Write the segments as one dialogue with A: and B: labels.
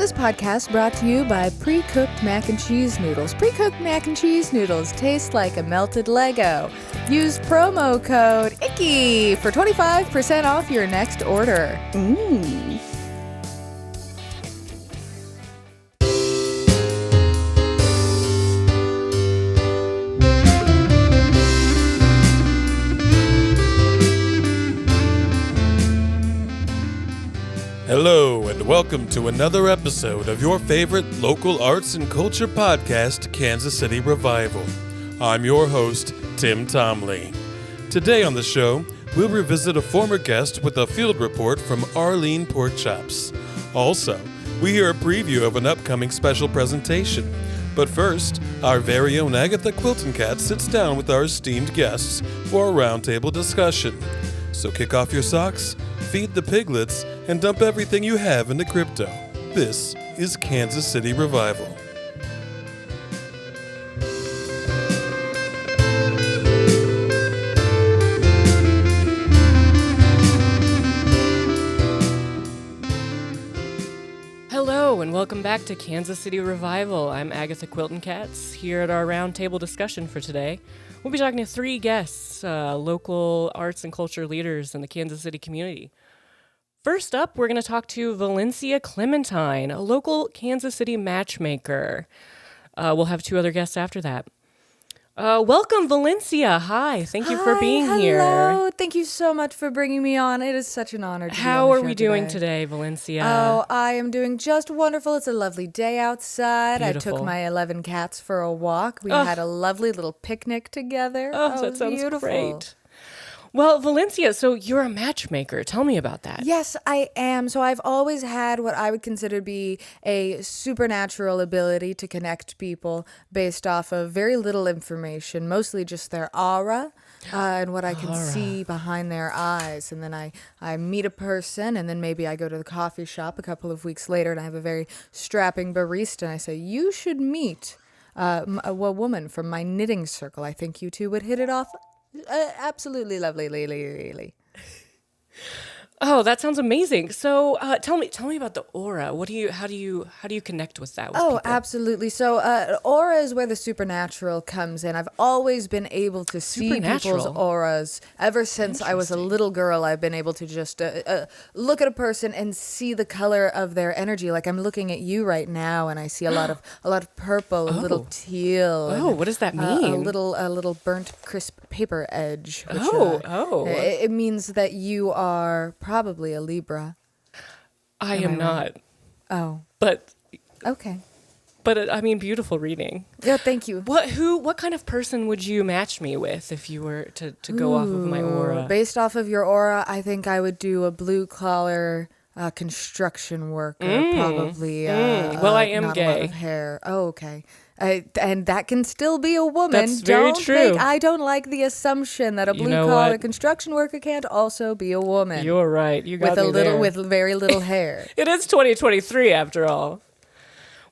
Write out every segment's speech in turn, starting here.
A: This podcast brought to you by Pre-Cooked Mac and Cheese Noodles. Pre-Cooked Mac and Cheese Noodles taste like a melted Lego. Use promo code ICKY for 25% off your next order.
B: Hello, and welcome to another episode of your favorite local arts and culture podcast, Kansas City Revival. I'm your host, Tim Tomley. Today on the show, we'll revisit a former guest with a field report from Arlene Porkchops. Also, we hear a preview of an upcoming special presentation. But first, our very own Agatha Quilton Cat sits down with our esteemed guests for a roundtable discussion. So kick off your socks, feed the piglets, and dump everything you have into crypto. This is Kansas City Revival.
C: Hello, and welcome back to Kansas City Revival. I'm Agatha Quilton Katz, here at our roundtable discussion for today. We'll be talking to three guests, local arts and culture leaders in the Kansas City community. First up, we're going to talk to Valencia Clementine, a local Kansas City matchmaker. We'll have two other guests after that. Welcome, Valencia. Hi. Thank you for being here.
A: Hello. Thank you so much for bringing me on. It is such an honor to be on the
C: How are
A: show
C: we doing today, Valencia?
A: Oh, I am doing just wonderful. It's a lovely day outside.
C: Beautiful.
A: I took my 11 cats for a walk. We had a lovely little picnic together.
C: Oh, that
A: it was
C: sounds
A: beautiful.
C: great. Well, Valencia, so you're a matchmaker. Tell me about that.
A: Yes, I am. So I've always had what I would consider to be a supernatural ability to connect people based off of very little information, mostly just their aura and what I can see behind their eyes. And then I meet a person, and then maybe I go to the coffee shop a couple of weeks later, and I have a very strapping barista, and I say, you should meet a woman from my knitting circle. I think you two would hit it off. Absolutely lovely, Lily.
C: Oh, that sounds amazing. So, tell me about the aura. How do you connect with that? With people?
A: Absolutely. So, aura is where the supernatural comes in. I've always been able to see people's auras ever since I was a little girl. I've been able to just look at a person and see the color of their energy. Like I'm looking at you right now, and I see a lot of purple, a little teal.
C: Oh, what does that mean?
A: A little burnt, crisp paper edge. Which, It means that you are probably a Libra.
C: I am not.
A: Oh.
C: But
A: okay.
C: But I mean, beautiful reading.
A: Yeah, thank you.
C: What kind of person would you match me with if you were to go off of my aura?
A: Based off of your aura, I think I would do a blue collar construction worker, probably.
C: Well, I am
A: not
C: gay.
A: A lot of hair. Oh, okay. And that can still be a woman.
C: That's very true.
A: I don't like the assumption that a blue collar construction worker can't also be a woman.
C: You're right. You got
A: with very little hair.
C: It is 2023 after all.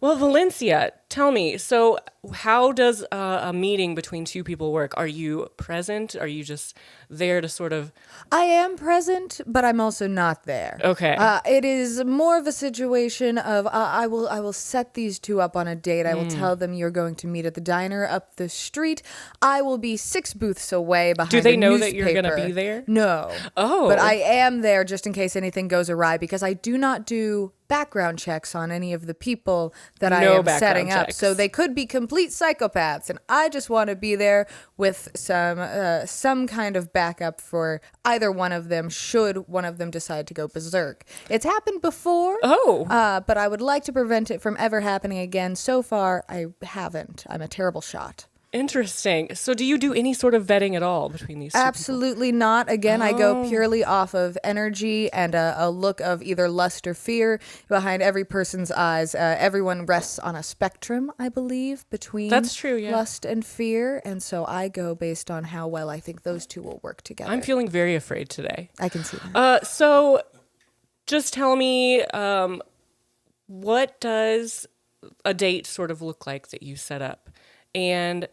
C: Well, Valencia, tell me, so how does a meeting between two people work? Are you present? Are you just there to sort of...
A: I am present, but I'm also not there.
C: Okay.
A: It is more of a situation of I will set these two up on a date. I will tell them you're going to meet at the diner up the street. I will be 6 booths away behind
C: Do they
A: a
C: know
A: newspaper.
C: that you're going to be there?
A: No.
C: Oh.
A: But I am there just in case anything goes awry, because I do not do background checks on any of the people that I am setting up. So they could be complete psychopaths, and I just want to be there with some kind of backup for either one of them should one of them decide to go berserk. It's happened before. But I would like to prevent it from ever happening again. So far, I haven't. I'm a terrible shot.
C: Interesting. So do you do any sort of vetting at all between these two
A: Absolutely not. Again, I go purely off of energy and a look of either lust or fear behind every person's eyes. Everyone rests on a spectrum, I believe, between
C: That's true, yeah.
A: lust and fear. And so I go based on how well I think those two will work together.
C: I'm feeling very afraid today.
A: I can see that.
C: So just tell me, what does a date sort of look like that you set up? And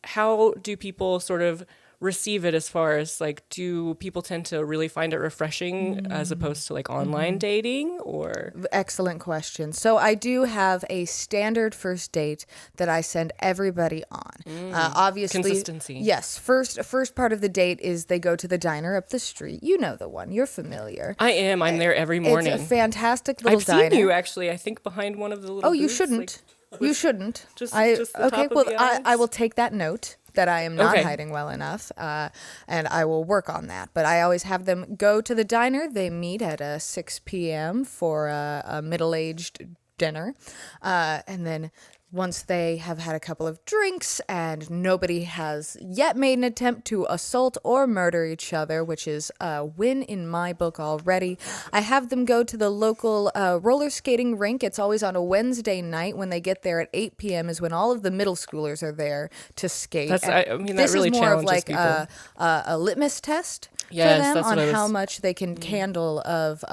C: how do people sort of receive it as far as like, do people tend to really find it refreshing as opposed to like online dating or?
A: Excellent question. So I do have a standard first date that I send everybody on. Obviously,
C: Consistency.
A: Yes. First part of the date is they go to the diner up the street. You know the one. You're familiar.
C: I am. I'm there every morning.
A: It's a fantastic little
C: I've
A: diner.
C: seen you actually. I think behind one of the little.
A: Oh, you
C: booths,
A: shouldn't.
C: like,
A: You shouldn't.
C: just
A: I
C: the
A: okay.
C: top of
A: Well,
C: the
A: I
C: aisles?
A: will take that note that I am not
C: Okay.
A: hiding well enough, and I will work on that. But I always have them go to the diner. They meet at 6 p.m. for a middle-aged dinner, and then once they have had a couple of drinks and nobody has yet made an attempt to assault or murder each other, which is a win in my book already, I have them go to the local roller skating rink. It's always on a Wednesday night. When they get there at 8 p.m. is when all of the middle schoolers are there to skate.
C: That's-
A: And
C: I mean, that
A: this
C: really
A: is more of
C: challenges
A: like
C: people.
A: a litmus test
C: Yes,
A: for them
C: that's
A: on
C: what I was-
A: how much they can handle of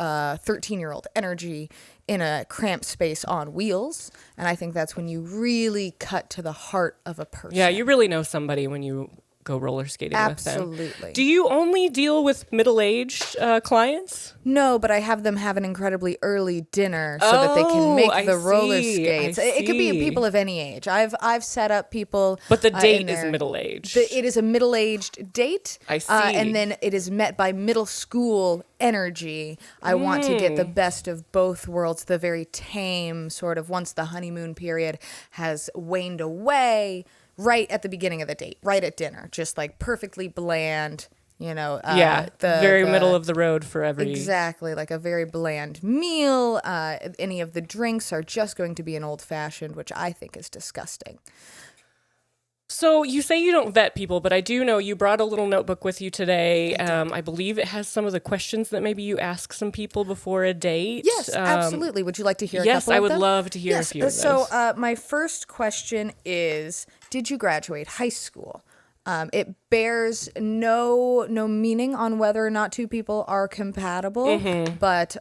A: 13-year-old energy in a cramped space on wheels. And I think that's when you really cut to the heart of a person.
C: Yeah, you really know somebody when you go roller skating with them.
A: Absolutely.
C: Do you only deal with middle-aged clients?
A: No, but I have them have an incredibly early dinner so that they can make
C: I
A: the roller
C: see,
A: skates.
C: I
A: It could be
C: see.
A: people of any age. I've set up people.
C: But the
A: in
C: date is
A: there.
C: middle-aged.
A: It is a middle-aged date.
C: I see.
A: And then it is met by middle school energy. I want to get the best of both worlds, the very tame sort of once the honeymoon period has waned away, right at the beginning of the date, right at dinner, just like perfectly bland,
C: yeah,
A: the
C: very middle of the road for every...
A: Exactly, like a very bland meal. Any of the drinks are just going to be an old-fashioned, which I think is disgusting.
C: So you say you don't vet people, but I do know you brought a little notebook with you today. I believe it has some of the questions that maybe you ask some people before a date.
A: Yes, absolutely. Would you like to hear a
C: Yes,
A: couple
C: I
A: of
C: would
A: them?
C: love to hear a
A: Yes,
C: few of those.
A: So my first question is, did you graduate high school? It bears no meaning on whether or not two people are compatible, but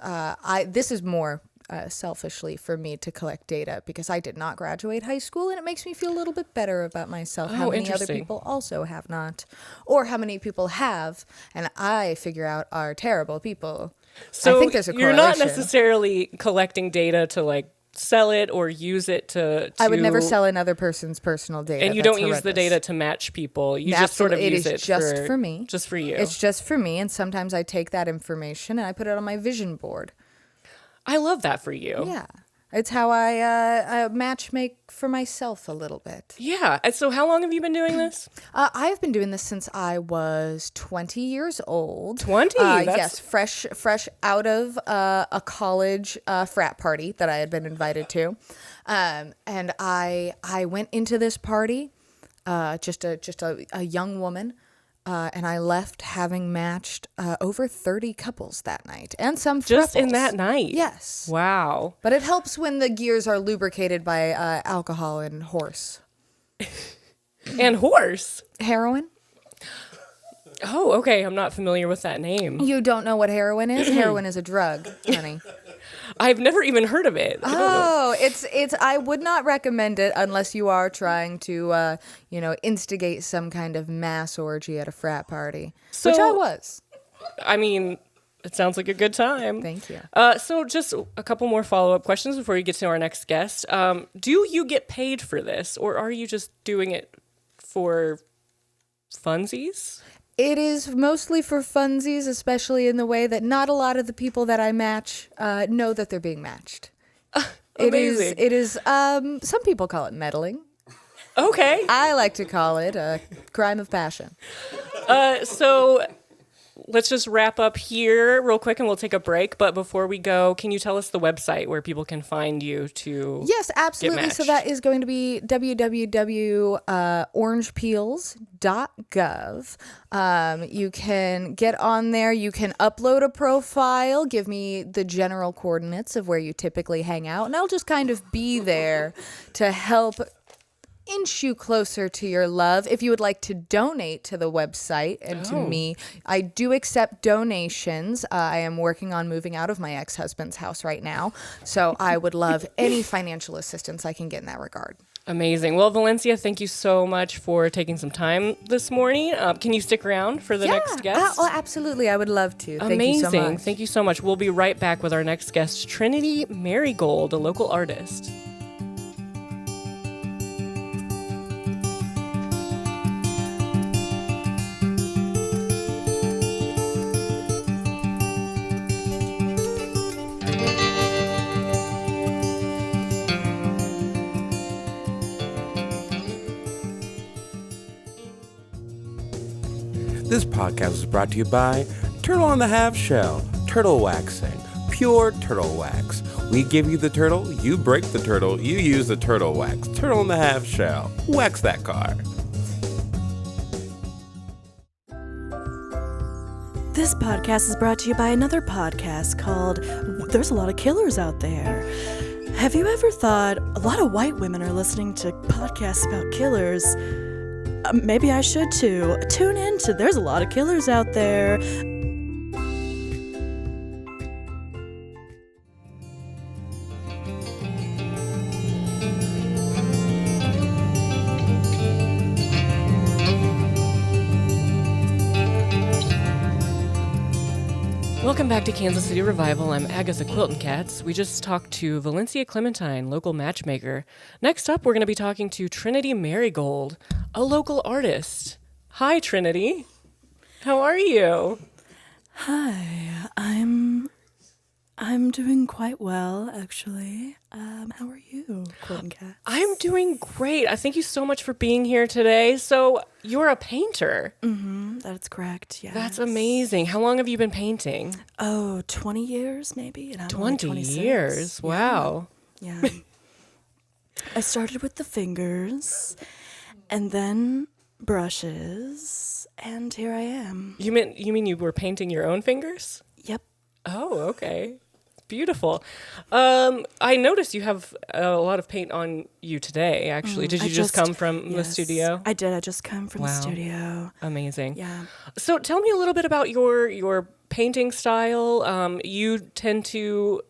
A: this is more selfishly for me to collect data because I did not graduate high school, and it makes me feel a little bit better about myself. How many other
C: interesting.
A: people also have not, or how many people have, and I figure out are terrible people.
C: So
A: I think there's a
C: you're not
A: correlation.
C: necessarily collecting data to like sell it or use it to
A: I would never sell another person's personal data.
C: and you
A: That's
C: don't use the
A: horrendous.
C: data to match people. You just sort of
A: Absolutely.
C: use
A: It
C: it
A: is just for me.
C: Just for you.
A: It's just for me, and sometimes I take that information and I put it on my vision board.
C: I love that for you.
A: Yeah, it's how I match make for myself a little bit.
C: Yeah. And so how long have you been doing this?
A: I've been doing this since I was 20 years old.
C: 20?
A: Yes, fresh out of a college frat party that I had been invited to, and I went into this party, just a young woman. And I left having matched over 30 couples that night, and some
C: Just in
A: thruples.
C: that night?
A: Yes.
C: Wow.
A: But it helps when the gears are lubricated by alcohol and horse.
C: And horse.
A: Heroin?
C: Oh, okay. I'm not familiar with that name.
A: You don't know what heroin is? Heroin is a drug, honey.
C: I've never even heard of it.
A: Oh, it's. I would not recommend it unless you are trying to, instigate some kind of mass orgy at a frat party, which I was.
C: I mean, it sounds like a good time.
A: Thank you.
C: So just a couple more follow-up questions before you get to our next guest. Do you get paid for this, or are you just doing it for funsies?
A: It is mostly for funsies, especially in the way that not a lot of the people that I match know that they're being matched.
C: Amazing.
A: It is. Some people call it meddling.
C: Okay.
A: I like to call it a crime of passion.
C: So let's just wrap up here real quick and we'll take a break. But before we go, can you tell us the website where people can find you to
A: Yes, absolutely. So
C: matched?
A: that is going to be www.orangepeels.gov. You can get on there. You can upload a profile, give me the general coordinates of where you typically hang out, and I'll just kind of be there to help inch you closer to your love. If you would like to donate to the website and to me, I do accept donations. I am working on moving out of my ex-husband's house right now, so I would love any financial assistance I can get in that regard.
C: Amazing. Well, Valencia, thank you so much for taking some time this morning. Can you stick around for the next guest?
A: Oh, absolutely. I would love to.
C: Amazing.
A: Thank you so much.
C: Thank you so much. We'll be right back with our next guest, Trinity Marigold, a local artist.
D: This podcast is brought to you by Turtle on the Half Shell, Turtle Waxing, Pure Turtle Wax. We give you the turtle, you break the turtle, you use the turtle wax. Turtle on the Half Shell, wax that car.
E: This podcast is brought to you by another podcast called There's a Lot of Killers Out There. Have you ever thought a lot of white women are listening to podcasts about killers? Maybe I should too. Tune in to There's a Lot of Killers Out There.
C: Welcome back to Kansas City Revival. I'm Agatha Quilton Katz. We just talked to Valencia Clementine, local matchmaker. Next up, we're going to be talking to Trinity Marigold, a local artist. Hi, Trinity. How are you?
E: Hi, I'm doing quite well, actually. How are you, Quilton Katz?
C: I'm doing great. I thank you so much for being here today. So, you're a painter.
E: Mm-hmm, that's correct, yes.
C: That's amazing. How long have you been painting?
E: Oh, 20 years, maybe? And I'm only
C: 20
E: 26.
C: years. Wow.
E: Yeah. I started with the fingers, and then brushes, and here I am.
C: You mean you were painting your own fingers?
E: Yep.
C: Oh, okay. Beautiful. I noticed you have a lot of paint on you today, actually. Did you just come from the studio?
E: I did. I just come from the studio.
C: Amazing.
E: Yeah.
C: So tell me a little bit about your painting style. You tend to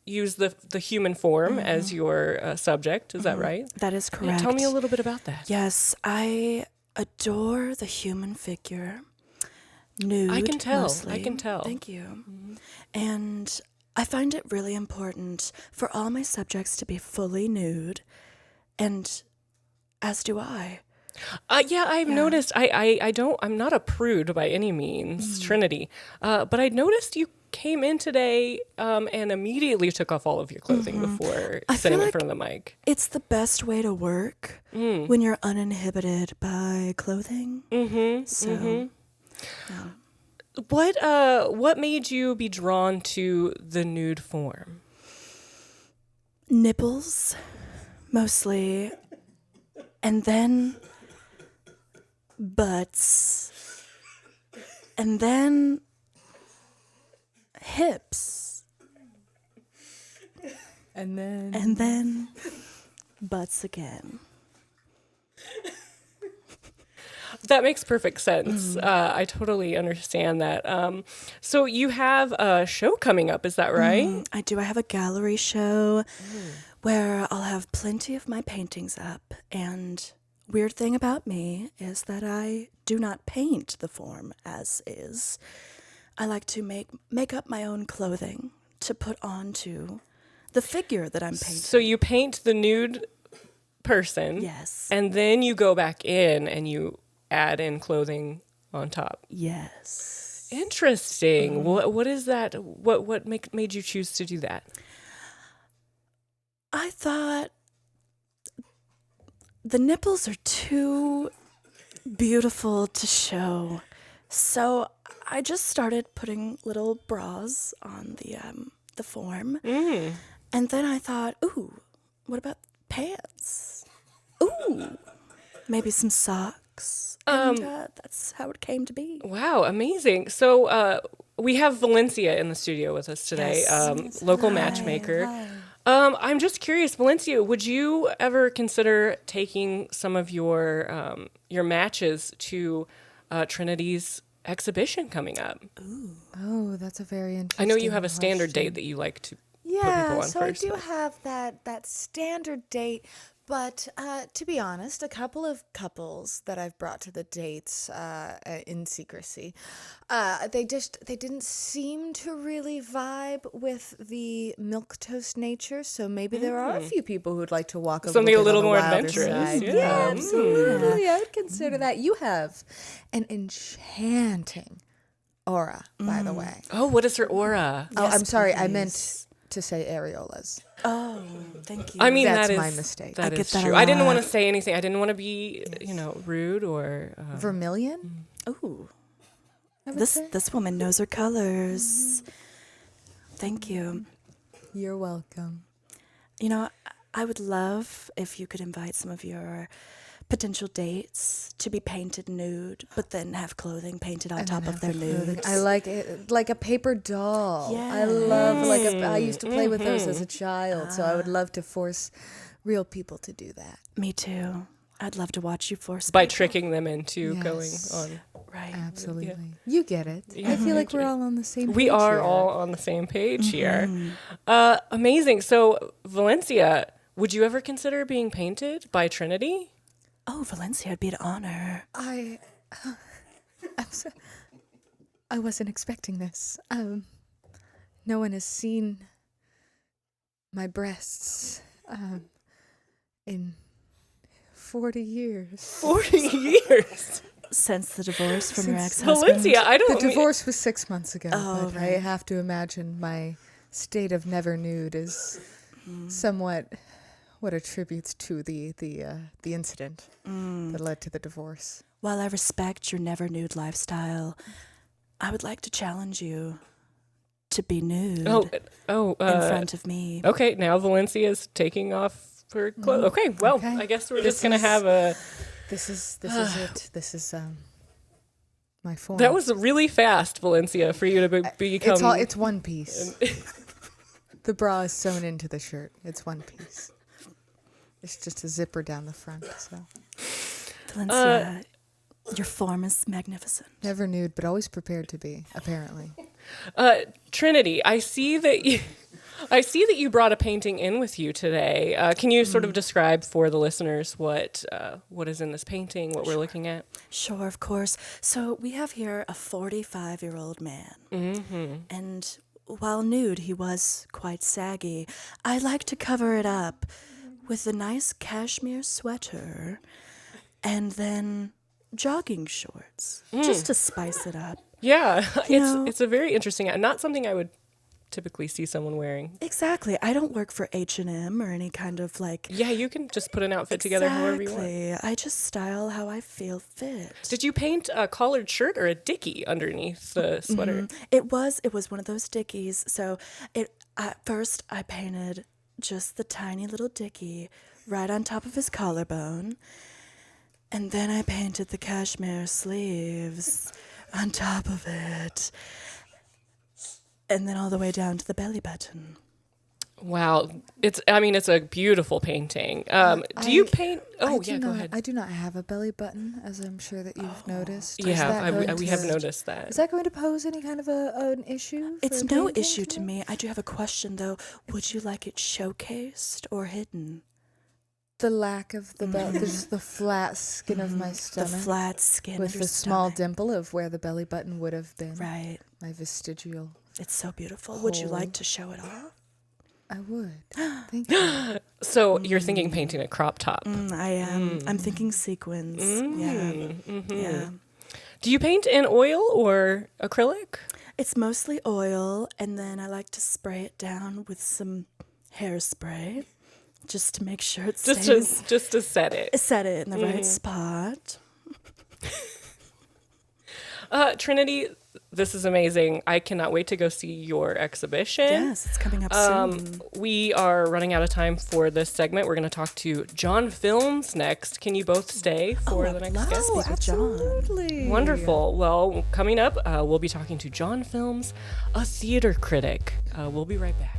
C: use the human form as your subject. Is that right?
E: That is correct.
C: Yeah, tell me a little bit about that.
E: Yes, I adore the human figure. Nude,
C: I can tell.
E: mostly.
C: I can tell.
E: Thank you. Mm-hmm. And I find it really important for all my subjects to be fully nude, and as do I.
C: Yeah, I've noticed. I'm not a prude by any means, Trinity. But I noticed you came in today and immediately took off all of your clothing before sitting in front of the mic.
E: It's the best way to work when you're uninhibited by clothing. Mm-hmm. So, yeah.
C: What made you be drawn to the nude form?
E: Nipples, mostly, and then butts, and then hips,
A: And
E: then butts again.
C: That makes perfect sense. I totally understand that. So you have a show coming up, is that right?
E: I do. I have a gallery show where I'll have plenty of my paintings up. And weird thing about me is that I do not paint the form as is. I like to make up my own clothing to put onto the figure that I'm painting.
C: So you paint the nude person.
E: Yes.
C: And then you go back in and you add in clothing on top.
E: Yes.
C: Interesting. What is that? What made you choose to do that?
E: I thought the nipples are too beautiful to show. So I just started putting little bras on the form. And then I thought, ooh, what about pants? Ooh, maybe some socks. And that's how it came to be.
C: Wow, amazing. So we have Valencia in the studio with us today,
E: Yes.
C: local
E: Hi,
C: matchmaker.
E: hi.
C: I'm just curious, Valencia, would you ever consider taking some of your matches to Trinity's exhibition coming up?
A: Oh, that's a very interesting
C: I know you have a standard
A: question.
C: date that you like to put
A: Yeah,
C: people on
A: so
C: first.
A: I do have that standard date, but to be honest, a couple of couples that I've brought to the dates in secrecy, they didn't seem to really vibe with the milquetoast nature. So maybe there are a few people who'd like to walk
C: Something a
A: bit
C: little
A: on the
C: more
A: wilder
C: adventurous.
A: side.
C: Yeah.
A: Absolutely. I would consider that. You have an enchanting aura, by the way.
C: Oh, what is her aura?
A: Oh, I'm sorry. I
E: please.
A: meant to say areolas.
E: Oh, thank you.
C: I mean,
A: That's
C: that is
A: my mistake.
C: That
E: I get
C: is
E: that a
C: true. I didn't want to
E: lot.
C: say anything. I didn't want to be, rude or.
A: Vermilion?
E: Ooh,
A: I would
E: this
A: say.
E: this woman knows her colors. Thank you.
A: You're welcome.
E: You know, I would love if you could invite some of your potential dates to be painted nude, but then have clothing painted on top of their nudes.
A: I like it, like a paper doll. I love I used to play with those as a child, so I would love to force real people to do that.
E: Me too. I'd love to watch you force
C: by
E: people.
C: tricking them into
A: Yes.
C: going on.
E: Right.
A: Absolutely. You get it. I feel like we're all on the same page.
C: We are
A: here.
C: all on the same page here. Amazing. So, Valencia, would you ever consider being painted by Trinity?
E: Oh, Valencia, it'd be an honor.
A: I'm so, I wasn't expecting this. No one has seen my breasts in 40 years.
C: 40 years.
E: Since the divorce from your ex-husband.
C: Valencia, I
A: The
C: don't.
A: divorce was 6 months ago,
E: Oh,
A: but I have to imagine my state of never nude is somewhat what attributes to the incident that led to the divorce.
E: While I respect your never nude lifestyle, I would like to challenge you to be nude in front of me.
C: Okay, now Valencia's taking off her clothes. Okay, well,
A: Okay.
C: I guess we're
A: This
C: just gonna
A: is-
C: have a.
A: This is it. This is my form.
C: That was really fast, Valencia, for you to become.
A: It's one piece. The bra is sewn into the shirt. It's one piece. It's just a zipper down the front. So
E: Valencia, your form is magnificent.
A: never nude, but always prepared to be. Apparently,
C: Trinity, I see that you brought a painting in with you today. Can you sort of describe for the listeners what is in this painting, what we're looking at?
E: Sure, of course. So we have here a 45-year-old man. Mm-hmm. And while nude, he was quite saggy. I like to cover it up with a nice cashmere sweater and then jogging shorts, just to spice it up.
C: Yeah,
E: know-
C: it's a very interesting, not something I would typically see someone wearing.
E: Exactly. I don't work for H&M or any kind of like...
C: Yeah, you can just put an outfit together however you want.
E: Exactly. I just style how I feel fit.
C: Did you paint a collared shirt or a dickie underneath the sweater?
E: It was one of those dickies. So at first I painted just the tiny little dickie right on top of his collarbone. And then I painted the cashmere sleeves on top of it. And then all the way down to the belly button.
C: Wow, it's a beautiful painting. Do you paint? Oh, yeah, go ahead.
A: I do not have a belly button, as I'm sure that you've noticed. Is
C: Yeah,
A: that going
C: we have
A: to-
C: noticed that.
A: Is that going to pose any kind of an issue?
E: It's
A: for
E: no
A: painting
E: issue to
A: today?
E: me. I do have a question though. Would you like it showcased or hidden?
A: The lack of the belly, just the flat skin of my
E: The
A: stomach,
E: flat skin
A: with
E: of your
A: the small
E: stomach.
A: dimple of where the belly button would have been.
E: Right.
A: My vestigial.
E: It's so beautiful. Would you
A: Hole.
E: like to show it off?
A: I would. Thank you.
C: So you're thinking painting a crop top.
E: I am. I'm thinking sequins. Yeah. Yeah.
C: Do you paint in oil or acrylic?
E: It's mostly oil, and then I like to spray it down with some hairspray, just to make sure it stays.
C: Just to set it.
E: Set it in the right spot.
C: Trinity, this is amazing. I cannot wait to go see your exhibition.
E: Yes, it's coming up soon.
C: We are running out of time for this segment. We're going to talk to John Films next. Can you both stay for the next
E: love
C: guest?
E: to speak with John.
A: Absolutely.
C: Wonderful. Well, coming up, we'll be talking to John Films, a theater critic. We'll be right back.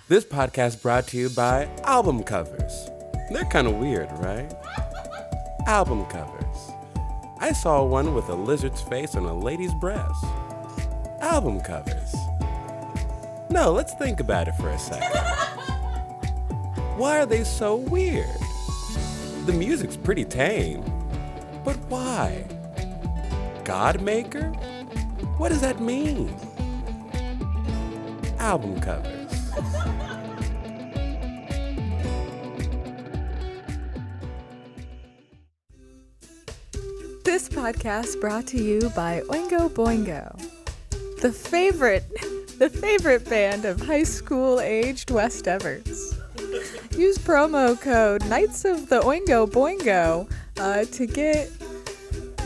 D: This podcast brought to you by album covers. They're kind of weird, right? Album covers. I saw one with a lizard's face on a lady's breast. Album covers. No, let's think about it for a second. Why are they so weird? The music's pretty tame. But why? God maker? What does that mean? Album covers.
A: This podcast brought to you by Oingo Boingo, the favorite band of high school aged West Everts. Use promo code Knights of the Oingo Boingo to get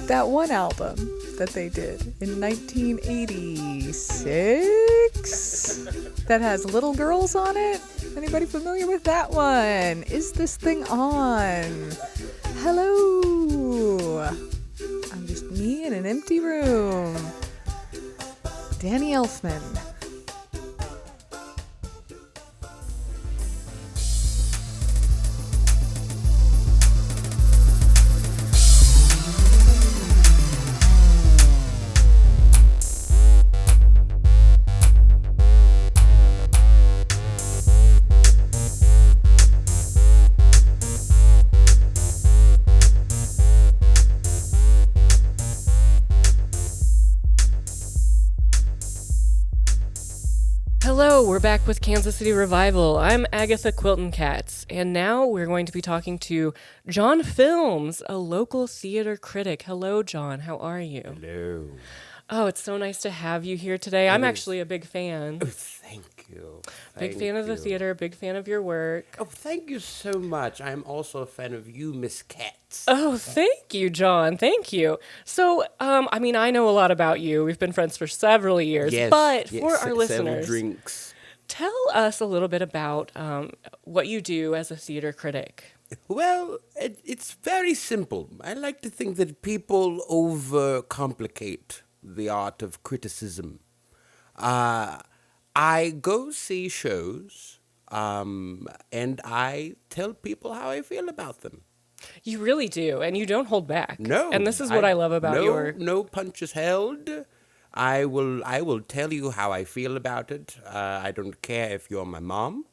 A: that one album that they did in 1986 that has little girls on it. Anybody familiar with that one? Is this thing on? Hello. I'm just me in an empty room. Danny Elfman.
C: Hello, we're back with Kansas City Revival. I'm Agatha Quilton Katz, and now we're going to be talking to John Films, a local theater critic. Hello, John. How are you?
D: Hello.
C: Oh, it's so nice to have you here today. I'm actually a big fan.
D: Oh, thank you.
C: Big fan of the theater, big fan of your work.
D: Oh, thank you so much. I'm also a fan of you, Miss Katz.
C: Oh, thank you, John. Thank you. So, I know a lot about you. We've been friends for several years. But for our listeners,
D: drinks.
C: Tell us a little bit about what you do as a theater critic.
D: Well, it's very simple. I like to think that people overcomplicate the art of criticism. I go see shows, and I tell people how I feel about them.
C: You really do, and you don't hold back.
D: No.
C: And this is what I love about your...
D: No punches held. I will tell you how I feel about it. I don't care if you're my mom,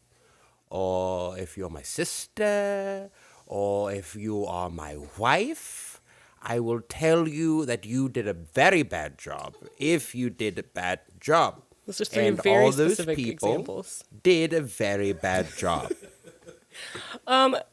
D: or if you're my sister, or if you are my wife. I will tell you that you did a very bad job if you did a bad job.
C: Those are three
D: and
C: very
D: all those
C: specific
D: people
C: examples.
D: did a very bad job.
C: Are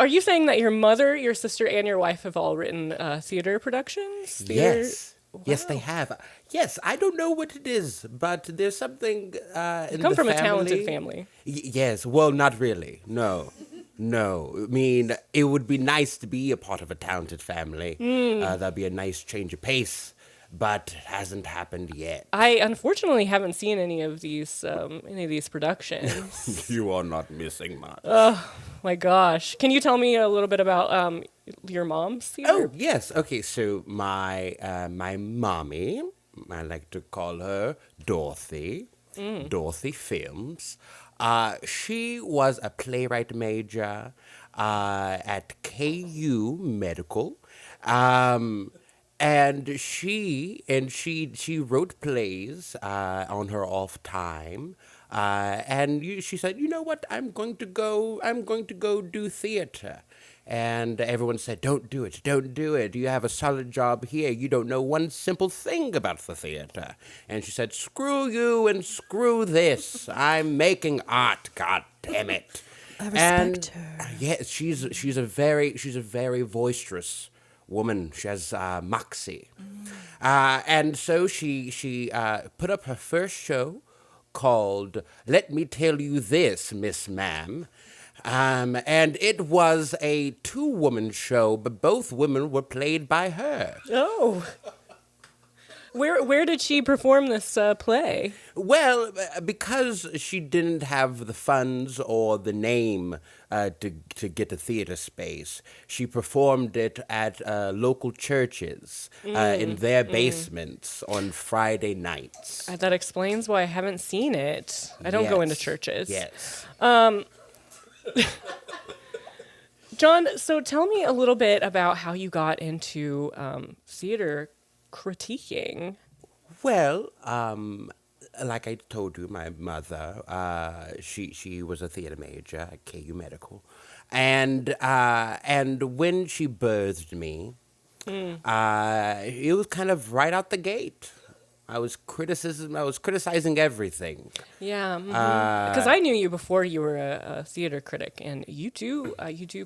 C: you saying that your mother, your sister, and your wife have all written theater productions?
D: Yes.
C: Wow.
D: Yes, they have. Yes, I don't know what it is, but there's something in
C: Come
D: the
C: from
D: family.
C: a talented family.
D: Yes, well, not really. No. I mean, it would be nice to be a part of a talented family. That'd be a nice change of pace, but it hasn't happened yet.
C: I unfortunately haven't seen any of these productions.
D: You are not missing much.
C: My gosh. Can you tell me a little bit about your mom's theater?
D: Oh, yes. Okay, so my mommy, I like to call her Dorothy, Dorothy Films. She was a playwright major at KU Medical. And she wrote plays on her off time. She said, you know what, I'm going to go do theater. And everyone said, don't do it. You have a solid job here. You don't know one simple thing about the theater. And she said, screw you and screw this. I'm making art, god damn it.
E: I respect her.
D: Yeah, she's a very boisterous woman. She has moxie. And so she put up her first show called Let Me Tell You This, Miss Ma'am. And it was a 2-woman show, but both women were played by her.
C: Oh. Where did she perform this play?
D: Well, because she didn't have the funds or the name to get a theater space, she performed it at local churches in their basements on Friday nights.
C: That explains why I haven't seen it. I don't go into
D: Yes.
C: churches.
D: Yes.
C: John, so tell me a little bit about how you got into theater critiquing.
D: Well, like I told you, my mother, she was a theater major at KU Medical, and when she birthed me, it was kind of right out the gate. I was criticizing everything.
C: Yeah, because I knew you before you were a theater critic, and you do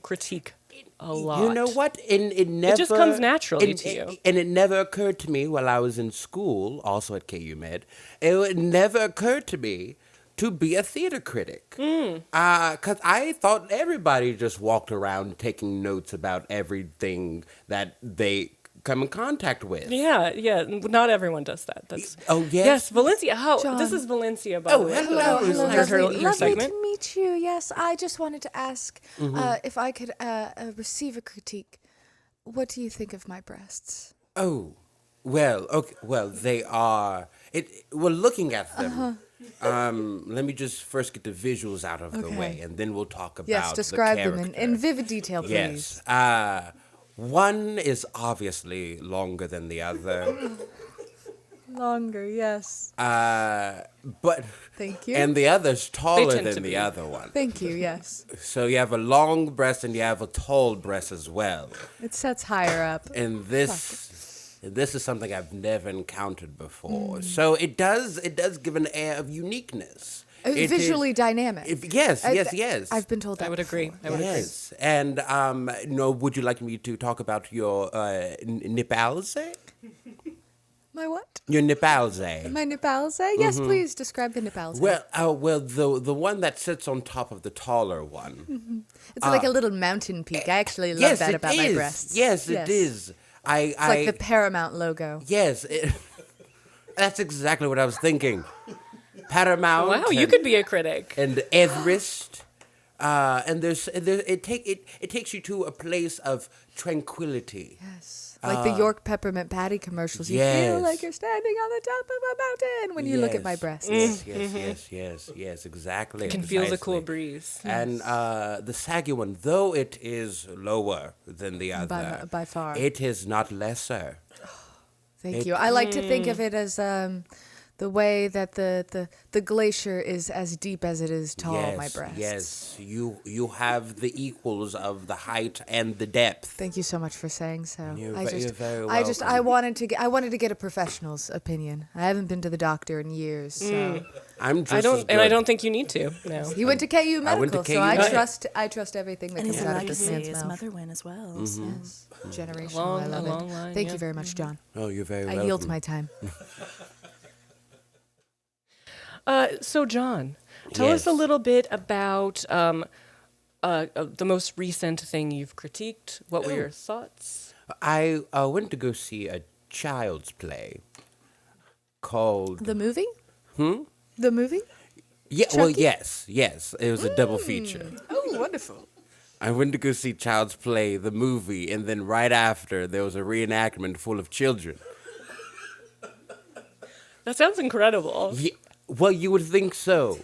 C: critique a lot.
D: You know what? It never
C: just comes naturally to you.
D: And it never occurred to me while I was in school, also at KU Med. It never occurred to me to be a theater critic. Because I thought everybody just walked around taking notes about everything that they come in contact with.
C: Yeah. Not everyone does that. That's
D: Oh, yes?
C: yes, Valencia. Oh,
A: John.
C: this is Valencia. By the way.
D: hello.
A: Hello,
C: Your
A: lovely
C: segment.
A: to meet you. Yes, I just wanted to ask if I could receive a critique. What do you think of my breasts?
D: Oh, well, okay. Well, they are. Well, looking at them. Let me just first get the visuals out of the
A: Okay.
D: way, and then we'll talk about
A: Yes, describe
D: the
A: them
D: character.
A: in vivid detail, please.
D: Yes. One is obviously longer than the other,
A: Longer, yes.
D: but
A: Thank you.
D: and the other's taller
C: tend to
D: than the
C: be.
D: other one.
A: Thank you, yes.
D: So you have a long breast and you have a tall breast as well.
A: It sets higher up.
D: And this is something I've never encountered before. So it does give an air of uniqueness. It is-
A: Visually dynamic.
D: yes.
A: I've been told that.
C: I would agree. I would agree.
D: Yes. And would you like me to talk about your nipples?
A: My what?
D: Your nipples.
A: My nipples? Yes, please describe the nipples.
D: Well, the one that sits on top of the taller one.
A: It's like a little mountain peak. I actually love
D: Yes,
A: that
D: it
A: about my
D: is.
A: breasts.
D: Yes, it is.
A: It's like the Paramount logo.
D: Yes, that's exactly what I was thinking. Paramount.
C: Wow, you could be a critic.
D: And Everest. And it takes you to a place of tranquility.
A: Yes. Like the York peppermint patty commercials. You feel
D: Yes.
A: like you're standing on the top of a mountain when you look at my breasts.
D: Yes, exactly.
C: You can feel the cool
D: precisely.
C: breeze.
D: And the saggy one, though it is lower than the other,
A: By far.
D: it is not lesser.
A: Thank you. I like to think of it as the way that the glacier is as deep as it is tall, my breasts.
D: Yes, you have the equals of the height and the depth.
A: Thank you so much for saying so.
D: You're
A: I
D: very
A: I
D: welcome.
A: wanted to get a professional's opinion. I haven't been to the doctor in years, so
D: I'm just
C: I
D: as
C: don't, and I
D: good.
C: don't think you need to. No.
A: he went to KU
D: I went to
A: Medical,
D: KU
A: so
D: Medical.
A: I trust everything that
E: And
A: comes
E: he's a
A: out of this
E: legacy.
A: man's
E: His
A: mouth.
E: mother went as well.
A: Yes. Generational.
C: Long-
A: I love
C: a long
A: it.
C: line,
A: Thank
C: yeah.
A: you very much, John.
D: Oh, you're very
A: I
D: welcome.
A: yield my time.
C: So, John, tell us a
D: Yes.
C: little bit about the most recent thing you've critiqued. What were your thoughts?
D: I went to go see a child's play called.
A: The movie? The movie?
D: Yeah, well,
A: Chucky?
D: yes. It was a double feature.
A: Oh, wonderful.
D: I went to go see Child's Play, the movie, and then right after, there was a reenactment full of children.
C: That sounds incredible.
D: Yeah, well, you would think so.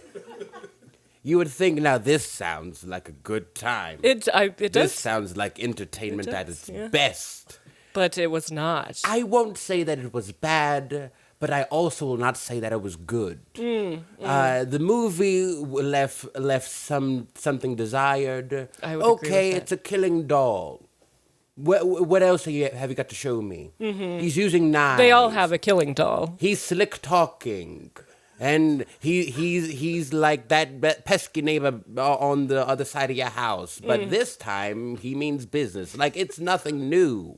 D: You would think, now this sounds like a good time.
C: It
D: This
C: does,
D: sounds like entertainment at
C: does,
D: its
C: yeah.
D: best.
C: but it was not.
D: I won't say that it was bad, but I also will not say that it was good. The movie left something desired.
C: I would agree with
D: Okay,
C: that.
D: it's a killing doll. What else have you got to show me? He's using knives.
C: They all have a killing doll.
D: He's slick talking. And he's like that pesky neighbor on the other side of your house. But this time, he means business. Like, it's nothing new.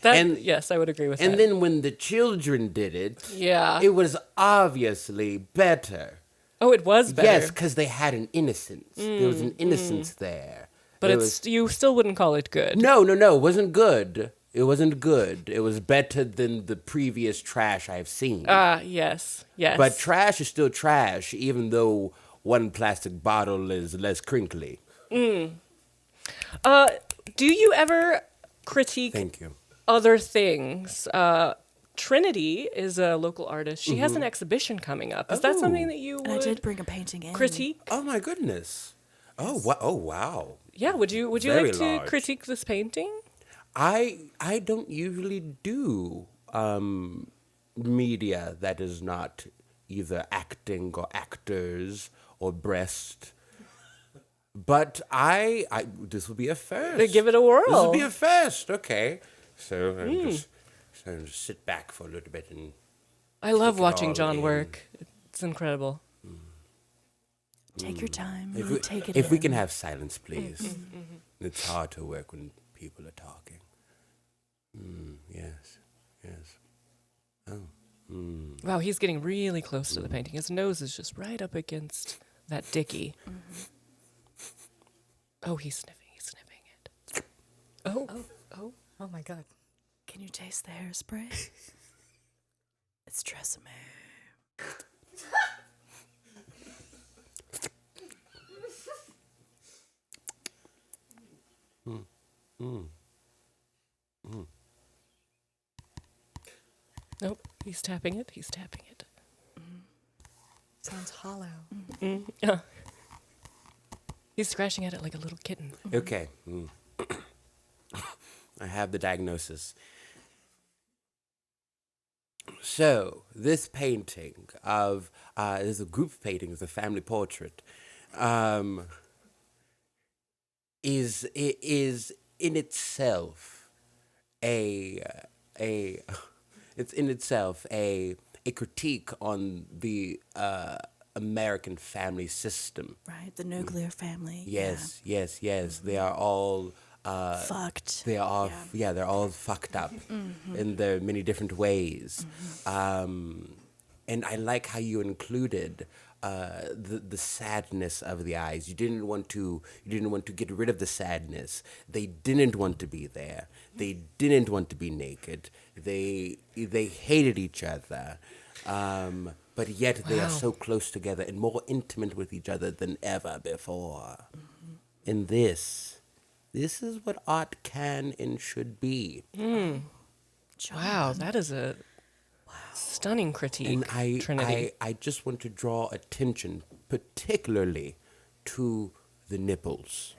C: Yes, I would agree with that.
D: And then when the children did it,
C: Yeah.
D: it was obviously better.
C: Oh, it was better.
D: Yes, because they had an innocence. There was an innocence there.
C: But
D: There
C: you still wouldn't call it good.
D: no, it wasn't good. It wasn't good. It was better than the previous trash I've seen.
C: Yes.
D: But trash is still trash, even though one plastic bottle is less crinkly.
C: Do you ever critique
D: Thank you.
C: other things? Trinity is a local artist. She has an exhibition coming up. Is that something that you would
E: And I did bring a painting in.
C: critique?
D: Oh my goodness. Oh, wow.
C: Yeah, would you
D: Very
C: like to
D: large.
C: critique this painting?
D: I don't usually do media that is not either acting or actors or breast. But I this will be a first.
C: Give it a whirl.
D: This will be a first. Okay. So I'm just sit back for a little bit and
C: I love
D: it
C: watching
D: all
C: John
D: in.
C: work. It's incredible.
E: Take your time. Take it
D: if we
E: in.
D: can have silence, please. It's hard to work when people are talking. Yes.
C: Wow, he's getting really close to the painting. His nose is just right up against that dicky. Oh, he's sniffing it. Oh.
A: Oh my God.
E: Can you taste the hairspray? It's Tresemme.
C: Nope, he's tapping it.
A: Sounds hollow.
C: Yeah. He's scratching at it like a little kitten.
D: Okay. I have the diagnosis. So, this painting of, is a group painting, it's a family portrait, is in itself it's in itself a critique on the American family system.
E: Right, the nuclear family.
D: Yes. They are all
E: Fucked.
D: They are all they're all fucked up in their many different ways. And I like how you included the sadness of the eyes. You didn't want to get rid of the sadness. They didn't want to be there. They didn't want to be naked. They hated each other. But yet they are so close together and more intimate with each other than ever before. And this is what art can and should be.
C: Wow, that is a stunning critique,
D: And
C: Trinity.
D: I just want to draw attention particularly to the nipples.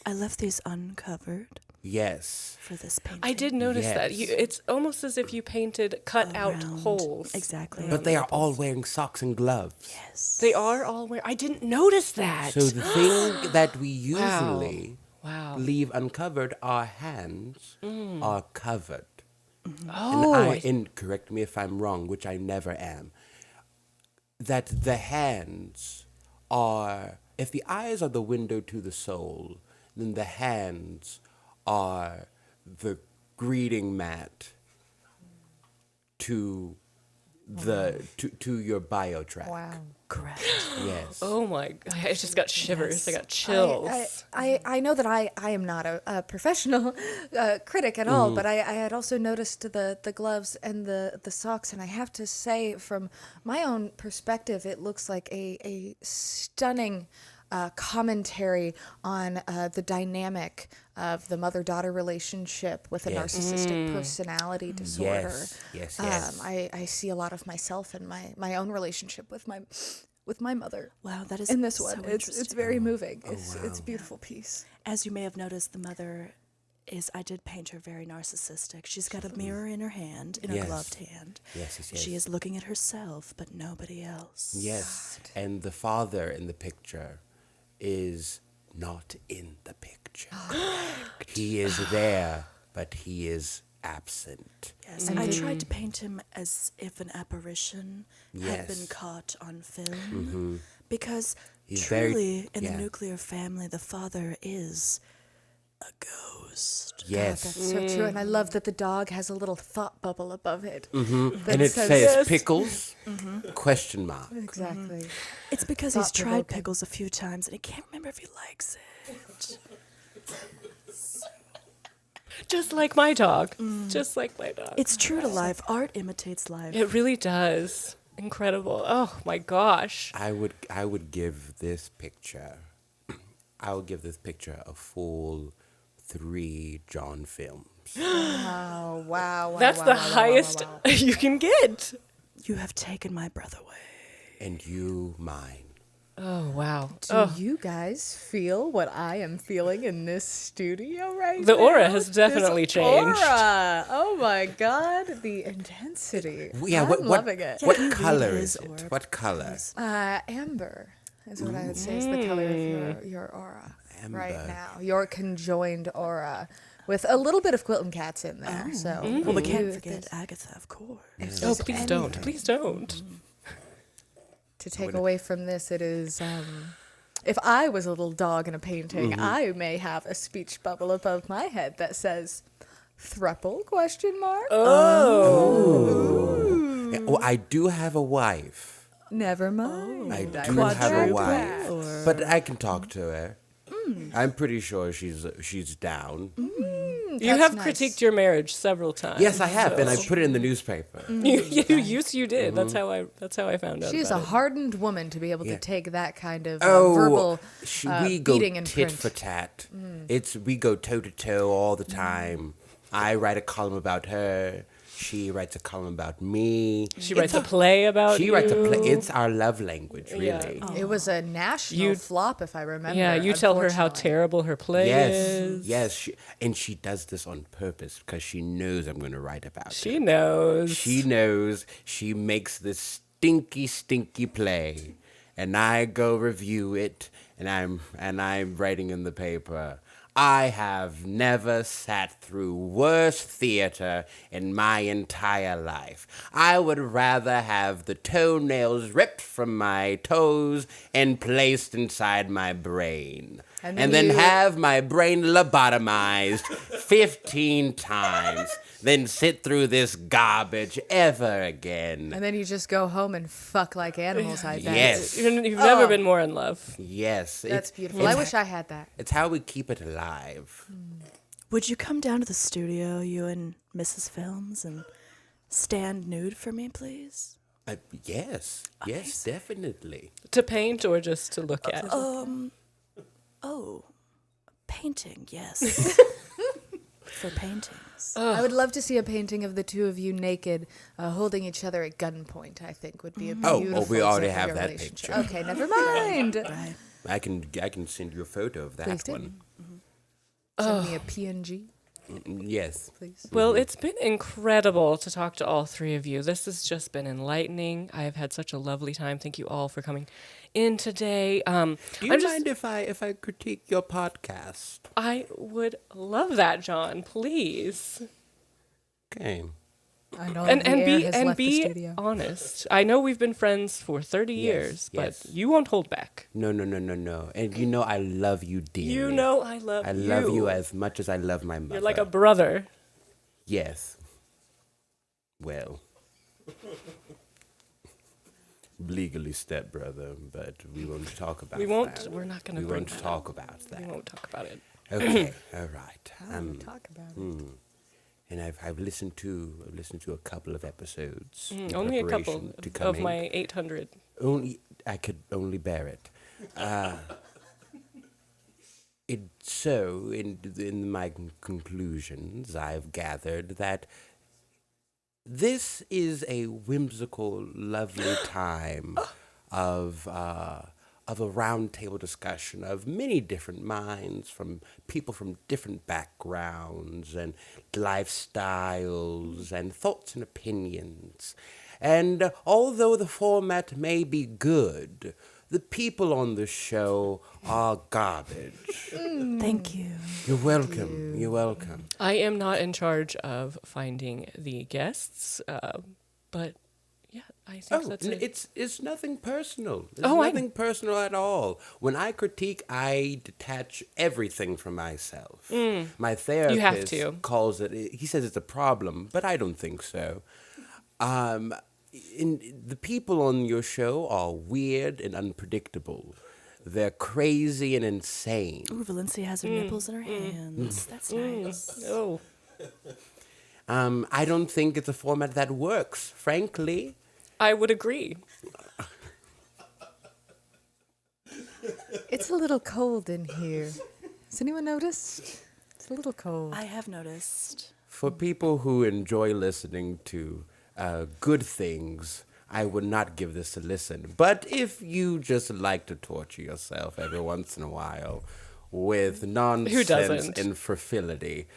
E: I left these uncovered
D: Yes.
E: for this painting.
C: I did notice that.
D: Yes.
C: It's almost as if you painted cut out
E: Around-
C: holes.
E: Exactly.
D: But they are all wearing socks and gloves.
E: Yes.
C: They are all wearing. I didn't notice that.
D: So the thing that we usually
C: Wow.
D: leave uncovered, our hands are covered.
C: Oh,
D: And correct me if I'm wrong, which I never am, that the hands are, if the eyes are the window to the soul, then the hands are the greeting mat to to your bio track.
A: Wow.
E: Correct.
D: Yes.
C: oh my! I just got shivers. I
E: Yes.
C: got chills.
A: I know that I am not a professional critic at all, but I had also noticed the gloves and the socks, and I have to say, from my own perspective, it looks like a stunning commentary on the dynamic of the mother-daughter relationship with a narcissistic personality disorder.
D: Yes.
A: I see a lot of myself in my own relationship with my mother.
E: Wow, that is
A: In this
E: so
A: one, it's
E: interesting.
A: very moving. It's a beautiful piece.
E: As you may have noticed, the mother I did paint her very narcissistic. She's got a mirror in her hand, in her
D: Yes.
E: gloved hand.
D: Yes.
E: She is looking at herself, but nobody else.
D: Yes. And the father in the picture is not in the picture. He is there, but he is absent.
E: Yes, I tried to paint him as if an apparition had been
D: Yes.
E: caught on film. Because
D: He's very-
E: truly, in
D: yeah.
E: the nuclear family, the father is a ghost.
D: Yes.
A: That's so true, and I love that the dog has a little thought bubble above it.
D: And it says
A: Yes.
D: pickles? Question mark.
A: Exactly.
E: It's because he's tried
A: Thought-provoking.
E: pickles a few times and he can't remember if he likes it.
C: Just like my dog. Just like my dog.
E: It's true to life. Art imitates life.
C: It really does. Incredible. Oh my gosh.
D: I would give this picture. I would give this picture a full 3 John films.
A: Wow.
C: That's the highest you can get.
E: You have taken my breath away.
D: And you mine.
C: Oh wow.
A: Do you guys feel what I am feeling in this studio right now?
C: The aura has
A: This
C: definitely changed.
A: Aura. Oh my God, the intensity.
D: Yeah,
A: I'm loving it.
D: What
E: Yeah,
D: color
E: it
D: is
E: is
D: it?
E: orb.
D: What color?
A: Amber is what I would say is the color of your aura right
D: Amber.
A: now. Your conjoined aura. With a little bit of Quilton Cats in there. So
E: Well, we can't
A: you-
E: forget Agatha, of course.
C: Oh, please don't. Please don't.
A: to take away from this, it is if I was a little dog in a painting, I may have a speech bubble above my head that says thruple question mark.
D: Yeah, well, I do have a wife.
A: Never mind.
D: I
A: I
D: do
A: will
D: have a
A: track
D: wife,
A: that.
D: but I can talk to her. I'm pretty sure she's down.
C: You
A: That's
C: have
A: nice.
C: critiqued your marriage several times.
D: Yes, I have, and I put it in the newspaper.
C: You did. That's how I found out.
A: She is
C: about
A: a
C: it.
A: hardened woman to be able
D: Yeah.
A: to take that kind of
D: Oh,
A: verbal
D: we go
A: beating in
D: tit
A: print.
D: for tat. We go toe to toe all the time. I write a column about her. She writes a column about me.
C: She writes a play about
D: She
C: you.
D: writes a play. It's our love language, really.
C: Yeah.
A: It was a national
C: You-
A: flop, if I remember.
C: Yeah, you tell her how
A: unfortunately.
C: terrible her play
D: Yes,
C: is.
D: yes, and she does this on purpose because she knows I'm going to write about
C: She
D: it.
C: knows.
D: She knows. She makes this stinky play, and I go review it, and I'm writing in the paper. I have never sat through worse theater in my entire life. I would rather have the toenails ripped from my toes and placed inside my brain.
A: And then
D: then
A: you-
D: have my brain lobotomized 15 times. Then sit through this garbage ever again.
A: And then you just go home and fuck like animals, I bet.
D: Yes.
C: You've never been more in love.
D: Yes.
A: That's beautiful.
D: It's,
A: I wish I had that.
D: it's how we keep it alive.
E: Would you come down to the studio, you and Mrs. Films, and stand nude for me, please?
D: Yes, definitely.
C: To paint or just to look at?
E: Oh, painting, yes. For paintings.
A: I would love to see a painting of the two of you naked, holding each other at gunpoint. I think would be a
D: Oh,
A: beautiful.
D: we already
A: example of
D: have
A: your
D: that
A: relationship.
D: picture.
A: Okay, never mind.
E: Right.
D: I can send you a photo of that
A: Please do.
D: one.
A: Send me a PNG,
D: Yes.
A: please.
C: Well, it's been incredible to talk to all three of you. This has just been enlightening. I have had such a lovely time. Thank you all for coming in today.
D: Do you mind if I critique your podcast?
C: I would love that, John. Please.
D: Okay.
A: I know
C: And
A: the air
C: be
A: has
C: and
A: left the
C: be
A: studio.
C: honest. I know we've been friends for 30 years, but
D: yes.
C: you won't hold back.
D: No. And you know I love you dearly.
C: You know I love
D: I
C: you.
D: love you as much as I love my mother.
C: You're like a brother.
D: Yes. Well. Legally stepbrother, but we won't talk about
C: We won't.
D: that.
C: We're not going to
D: We
C: bring
D: won't
C: that
D: talk
C: up.
D: about
C: We
D: that.
C: won't talk about it.
D: Okay. All right.
A: Talk about it.
D: And I've listened to a couple of episodes. in
C: Only a couple
D: preparation to
C: of
D: coming.
C: my 800.
D: Only I could only bear it. In my conclusions, I've gathered that this is a whimsical, lovely time of a roundtable discussion of many different minds, from people from different backgrounds and lifestyles and thoughts and opinions. And although the format may be good, the people on the show are garbage.
E: Thank you.
D: You're welcome. You're welcome.
C: I am not in charge of finding the guests, but yeah, I think that's it.
D: It's nothing personal. It's
C: Oh,
D: nothing personal at all. When I critique, I detach everything from myself. My therapist
C: have to.
D: calls it. He says it's a problem, but I don't think so. The people on your show are weird and unpredictable. They're crazy and insane.
E: Ooh, Valencia has her nipples in her hands. That's nice.
C: Oh.
D: I don't think it's a format that works, frankly.
C: I would agree.
A: It's a little cold in here. Has anyone noticed? It's a little cold.
E: I have noticed.
D: For people who enjoy listening to good things, I would not give this a listen. But if you just like to torture yourself every once in a while with nonsense
C: doesn't?
D: and fertility,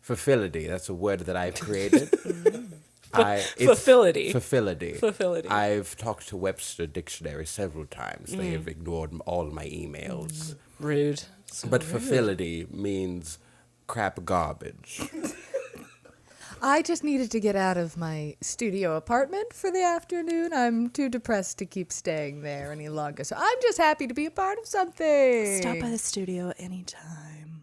D: that's a word that I've created.
C: Fulfillity.
D: Fulfillity. I've talked to Webster Dictionary several times. They have ignored all my emails.
C: Rude. So
D: But
C: rude.
D: fulfillity means crap garbage.
A: I just needed to get out of my studio apartment for the afternoon. I'm too depressed to keep staying there any longer. So I'm just happy to be a part of something.
E: Stop by the studio anytime.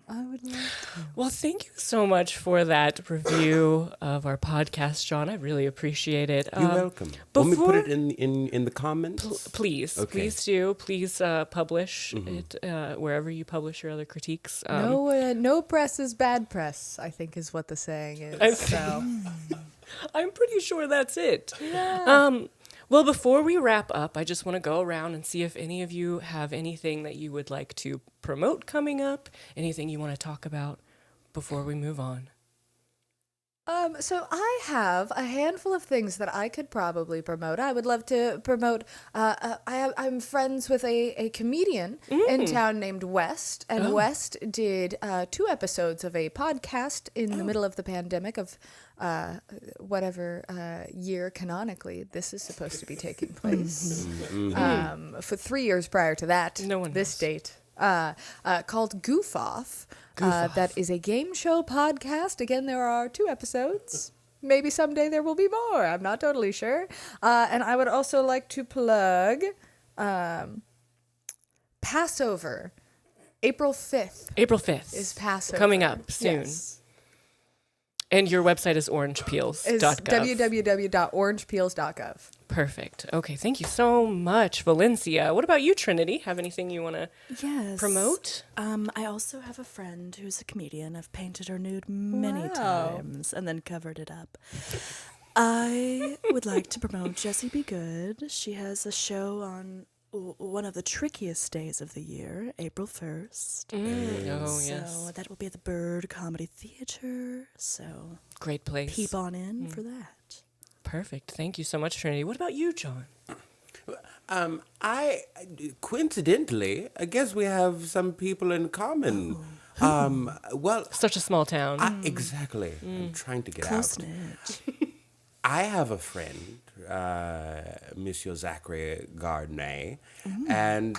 A: I would love to.
C: Well, thank you so much for that review of our podcast, John. I really appreciate it.
D: You're welcome. Want me to put
C: before-
D: it in the comments?
C: Please,
D: Okay.
C: please do. Please publish it wherever you publish your other critiques.
A: No press is bad press, I think is what the saying is. So
C: I'm pretty sure that's it.
A: yeah.
C: Well, before we wrap up, I just want to go around and see if any of you have anything that you would like to promote coming up, anything you want to talk about before we move on.
A: So I have a handful of things that I could probably promote. I would love to promote. I'm friends with a comedian in town named West, and West did 2 episodes of a podcast in the middle of the pandemic of whatever year canonically this is supposed to be taking place. For 3 years prior to that,
C: No one
A: this
C: knows.
A: date. Called Goof Off. That is a game show podcast. Again, there are 2 episodes. Maybe someday there will be more. I'm not totally sure. And I would also like to plug Passover. April 5th
C: April 5th
A: is Passover.
C: coming up soon.
A: Yes.
C: And your website is
A: Is
C: orangepeels.gov.
A: www.orangepeels.gov.
C: Perfect. Okay, thank you so much, Valencia. What about you, Trinity? Have anything you want to
E: Yes.
C: promote?
E: I also have a friend who's a comedian. I've painted her nude many
A: Wow.
E: times and then covered it up. I would like to promote Jessy Be Good. She has a show on one of the trickiest days of the year, April 1st.
C: Oh,
E: So
C: yes.
E: that will be at the Bird Comedy Theater. So
C: Great place.
E: peep on in for that.
C: Perfect. Thank you so much, Trinity. What about you, John?
D: I coincidentally, I guess we have some people in common. Well,
C: Such a small town.
D: exactly. I'm trying to get
E: Close
D: out.
E: knit.
D: I have a friend, Monsieur Zachery Gardner, and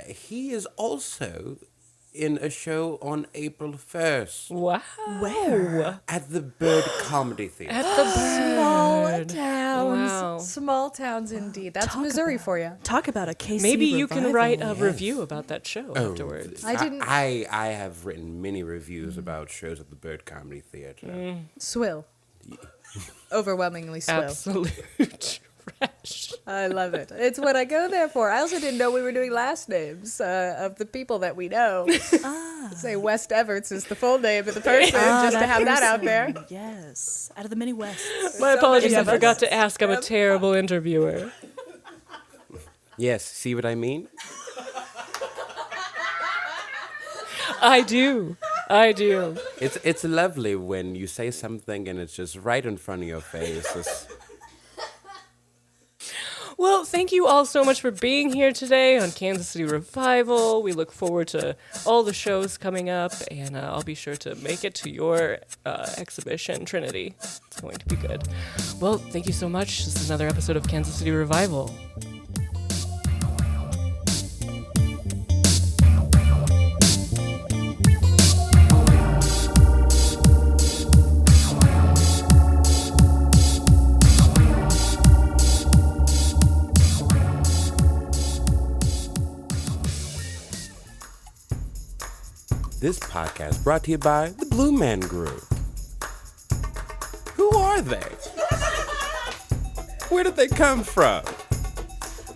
D: he is also in a show on April 1st
C: Wow.
E: Where?
D: at the Bird Comedy Theater.
C: At the
A: Small
C: Bird.
A: towns.
C: Wow.
A: Small towns indeed. That's
E: Talk
A: Missouri
E: about-
A: for you.
E: Talk about a KC
C: Maybe you can write a
E: revival.
C: review about that show afterwards.
A: I didn't-
D: I have written many reviews about shows at the Bird Comedy Theater.
A: Swill. Overwhelmingly swill.
C: Absolute trash.
A: I love it. It's what I go there for. I also didn't know we were doing last names of the people that we know. Say West Everts is the full name of the person, just to have that out there.
E: person. Yes. Out of the many Wests.
C: My apologies.
A: many
C: I
A: of us.
C: forgot to ask. I'm a terrible interviewer.
D: Yes, see what I mean?
C: I do.
D: It's lovely when you say something and it's just right in front of your face.
C: Well, thank you all so much for being here today on Kansas City Revival. We look forward to all the shows coming up, and I'll be sure to make it to your exhibition, Trinity. It's going to be good. Well, thank you so much. This is another episode of Kansas City Revival.
D: This podcast brought to you by the Blue Man Group. Who are they? Where did they come from?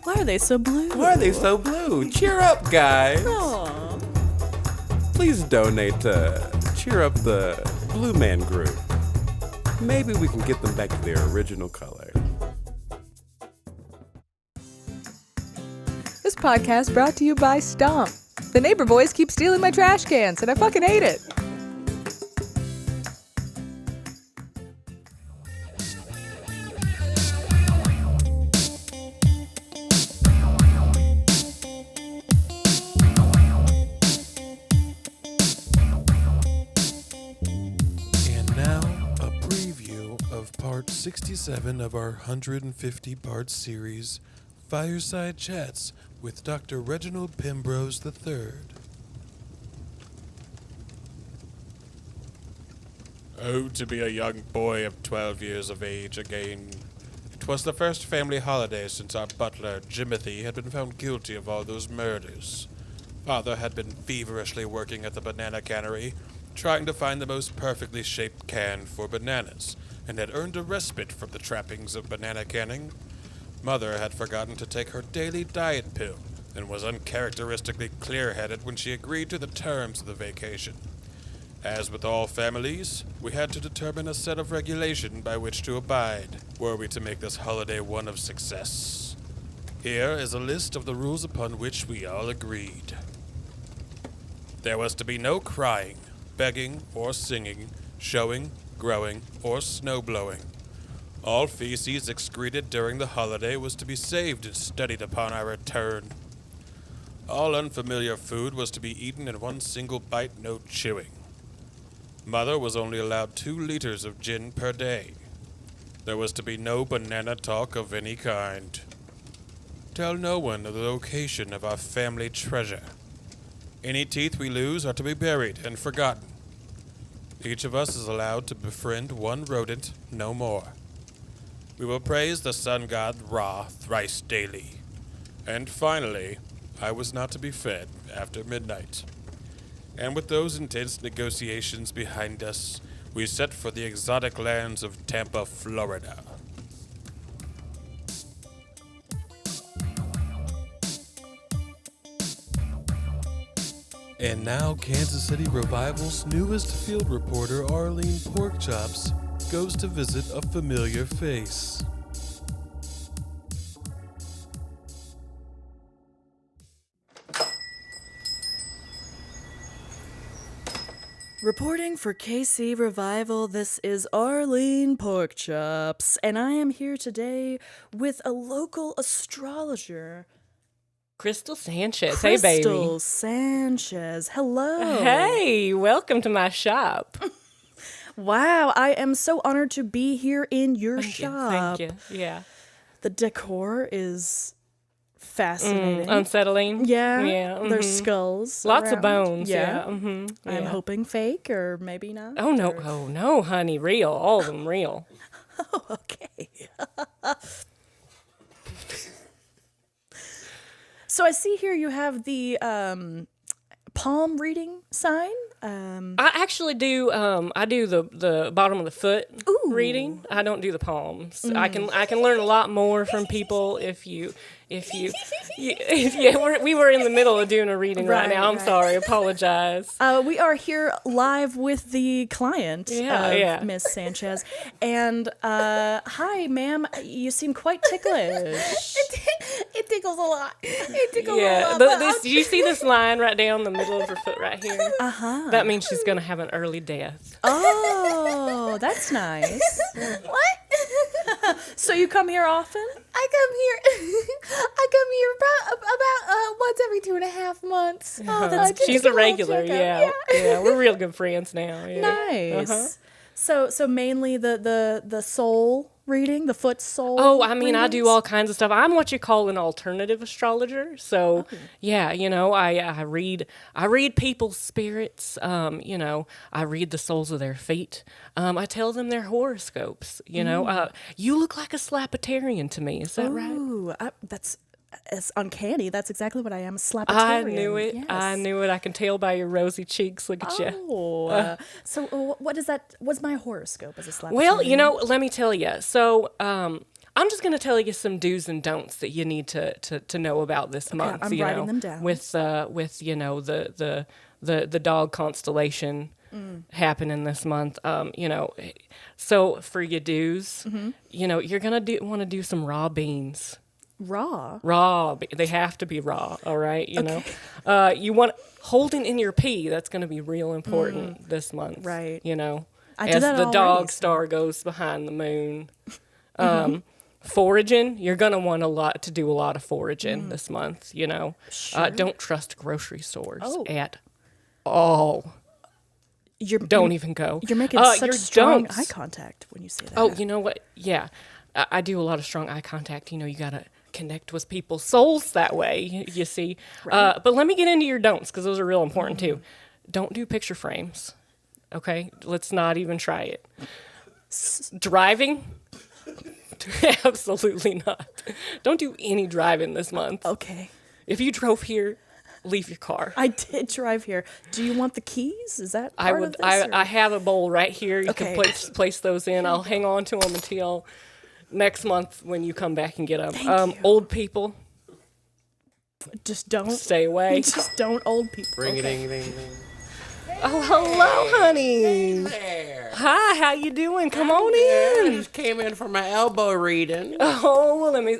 E: Why are they so blue?
D: Why are they so blue? Cheer up, guys.
E: Aw.
D: Please donate to cheer up the Blue Man Group. Maybe we can get them back to their original color.
A: This podcast brought to you by Stomp. The neighbor boys keep stealing my trash cans, and I fucking hate it.
B: And now, a preview of part 67 of our 150-part series, Fireside Chats with Dr. Reginald Pembrose III. Oh, to be a young boy of 12 years of age again. It was the first family holiday since our butler, Jimothy, had been found guilty of all those murders. Father had been feverishly working at the banana cannery, trying to find the most perfectly shaped can for bananas, and had earned a respite from the trappings of banana canning. Mother had forgotten to take her daily diet pill and was uncharacteristically clear-headed when she agreed to the terms of the vacation. As with all families, we had to determine a set of regulation by which to abide, were we to make this holiday one of success. Here is a list of the rules upon which we all agreed. There was to be no crying, begging, or singing, showing, growing, or snow-blowing. All feces excreted during the holiday was to be saved and studied upon our return. All unfamiliar food was to be eaten in one single bite, no chewing. Mother was only allowed 2 liters of gin per day. There was to be no banana talk of any kind. Tell no one of the location of our family treasure. Any teeth we lose are to be buried and forgotten. Each of us is allowed to befriend 1 rodent, no more. We will praise the sun god Ra thrice daily. And finally, I was not to be fed after midnight. And with those intense negotiations behind us, we set for the exotic lands of Tampa, Florida. And now, Kansas City Revival's newest field reporter, Arlene Porkchops, goes to visit a familiar face.
E: Reporting for KC Revival, this is Arlene Porkchops, and I am here today with a local astrologer,
C: Crystal Sanchez. Hey, baby.
E: Crystal Sanchez. Hello.
C: Hey, welcome to my shop.
E: Wow, I am so honored to be here in your shop.
C: Thank you. Yeah.
E: The decor is fascinating.
C: Unsettling.
E: Yeah.
C: Yeah.
E: There's skulls.
C: Lots of
E: around.
C: bones. Yeah. Mm-hmm.
E: I'm hoping fake or maybe not.
C: Oh, no. Oh, no, honey. Real. All of them real.
E: Oh, okay. So I see here you have the palm reading sign.
C: I actually do. I do the bottom of the foot reading. I don't do the palms. I can learn a lot more from people if you. Yeah, we were in the middle of doing a reading right now. I'm sorry. Apologize.
E: We are here live with the client, Miss Sanchez. And hi, ma'am. You seem quite ticklish.
A: It tickles a lot. It tickles a lot.
C: Do you see this line right down the middle of her foot right here?
E: Uh-huh.
C: That means she's going to have an early death.
E: Oh, that's nice.
A: What?
E: So you come here often?
A: I come here about once every 2.5 months.
E: Oh, that's
C: She's a regular, yeah. We're real good friends now. Yeah.
E: Nice.
C: Uh-huh.
E: So mainly the soul reading, the foot soul.
C: Oh, I mean,
E: readings?
C: I do all kinds of stuff. I'm what you call an alternative astrologer. So, yeah, I read people's spirits. I read the soles of their feet. I tell them their horoscopes. You look like a slapatarian to me. Is that right?
E: Ooh, it's uncanny. That's exactly what I am, a slapatarian.
C: I knew it.
E: Yes.
C: I knew it. I can tell by your rosy cheeks. Look at you.
E: Oh, so what is that? What's my horoscope as a slapatarian?
C: Well, let me tell you. So, I'm just gonna tell you some do's and don'ts that you need to know about this month.
E: I'm writing them down.
C: With the dog constellation happening this month. So for your do's, you're gonna want to do some raw beans. They have to be raw. All right, you know. You want holding in your pee. That's gonna be real important this month.
E: Right.
C: You know.
E: I
C: As
E: do that
C: the
E: already,
C: dog
E: so-
C: star goes behind the moon. Foraging, you're going to do a lot of foraging this month, you know.
E: Sure.
C: Don't trust grocery stores at all. Don't even go.
E: You're making
C: your
E: such strong
C: don'ts.
E: eye contact when you say that.
C: Oh, you know what? Yeah, I do a lot of strong eye contact. You know, you got to connect with people's souls that way, you see. Right. But let me get into your don'ts, because those are real important, too. Don't do picture frames. Okay, let's not even try it. Driving? Absolutely not. Don't do any driving this month.
E: Okay.
C: If you drove here, leave your car.
E: I did drive here. Do you want the keys? Is that part of this?
C: I have a bowl right here. You
E: Okay.
C: can place those in. I'll hang on to them until next month when you come back and get them.
E: Thank you.
C: Old people,
E: Just don't.
C: stay away.
E: Just don't old people.
D: Ring a ding ding ding.
C: Oh, hello, honey.
D: There.
C: Hi, how you doing? Come on
D: I
C: in.
D: just came in for my elbow reading.
C: Oh, well, let me.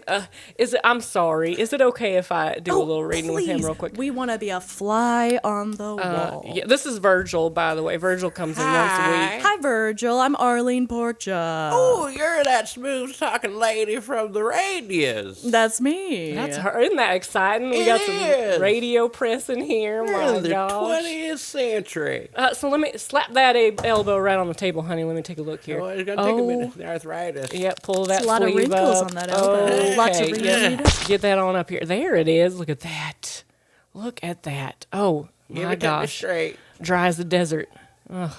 C: I'm sorry. Is it okay if I do a little reading with him
E: please.
C: real quick?
E: We want to be a fly on the wall.
C: Yeah, this is Virgil, by the way. Virgil comes in once a week.
E: Hi, Virgil. I'm Arlene Porkchop.
D: Oh, you're that smooth talking lady from the radius.
E: That's me.
C: That's her. Isn't that exciting? We
D: It
C: got some
D: is.
C: radio press in here.
D: We're
C: My
D: in the
C: gosh.
D: 20th century.
C: So let me slap that elbow right on the table, honey. Let me take a look here.
D: Oh, it's going to take a minute. The arthritis.
C: Yeah, pull that
E: a lot of
C: sleeve
E: wrinkles
C: up.
E: on that elbow. Lots of
C: Okay, yeah.
E: read.
C: Get that on up here. There it is. Look at that. Look at that. Oh,
D: Give
C: my
D: it to me
C: gosh.
D: straight.
C: Dry as the desert. Ugh.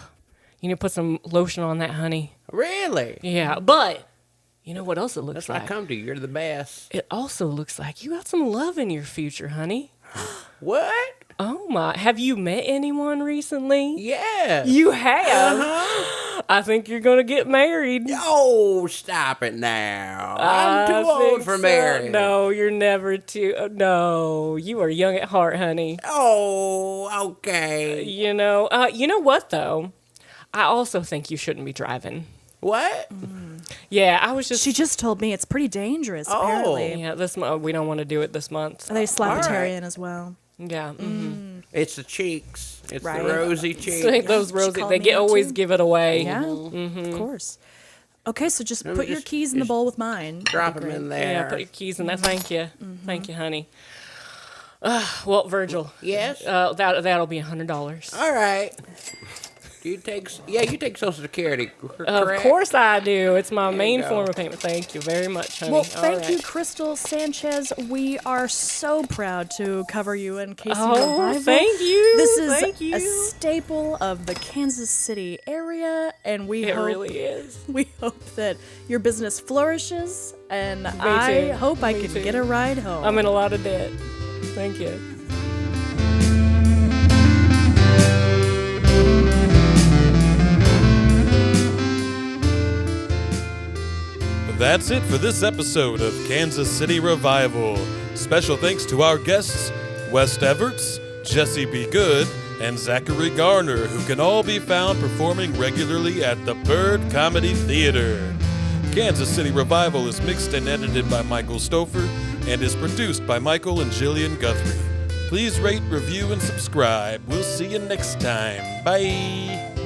C: You need to put some lotion on that, honey.
D: Really?
C: Yeah, but you know what else it looks
D: That's what I
C: like?
D: come to. You're the best.
C: It also looks like you got some love in your future, honey.
D: What?
C: Oh my. Have you met anyone recently?
D: Yeah.
C: You have?
D: Uh-huh.
C: I think you're going to get married.
D: Oh, stop it now. I'm
C: I
D: too old
C: think
D: for
C: so.
D: marriage.
C: No, you're never too. No, you are young at heart, honey.
D: Oh, okay.
C: You know what, though? I also think you shouldn't be driving.
D: What?
C: Yeah, I was just.
E: She just told me it's pretty dangerous,
D: Oh.
E: apparently.
C: Yeah, we don't want to do it this month.
E: Are they Slappitarian
D: right.
E: as well?
C: Yeah. Mm-hmm.
D: It's the cheeks. It's
E: Right.
D: the rosy cheeks.
C: So I think those
E: She
C: rosy,
E: called
C: they
E: me out
C: always
E: too.
C: give it away.
E: Yeah,
C: Mm-hmm.
E: of course. Okay, so just
D: Let me
E: put your
D: just-
E: keys in the
D: just
E: bowl with mine.
D: Drop
E: That'd be
D: them in
E: great.
D: there.
C: Yeah, put your keys in that. Thank you. Thank you, honey. Well, Virgil.
D: Yes?
C: That'll be $100.
D: All right. You take Social Security, correct?
C: Of course I do. It's my
D: you
C: main
D: go.
C: form of payment. Thank you very much, honey.
E: Well,
C: All
E: thank you,
C: right.
E: Crystal Sanchez. We are so proud to cover you in KC
C: Oh,
E: Revival.
C: thank you.
E: This is
C: Thank you.
E: a staple of the Kansas City area, and
C: It really is.
E: we hope that your business flourishes, and I
C: too.
E: hope I
C: Me
E: can
C: too.
E: get a ride home.
C: I'm in a lot of debt. Thank you.
B: That's it for this episode of Kansas City Revival. Special thanks to our guests, West Everts, Jessy B. Goode, and Zachery Garner, who can all be found performing regularly at the Bird Comedy Theater. Kansas City Revival is mixed and edited by Michael Stouffer and is produced by Michael and Jillian Guthrie. Please rate, review, and subscribe. We'll see you next time. Bye.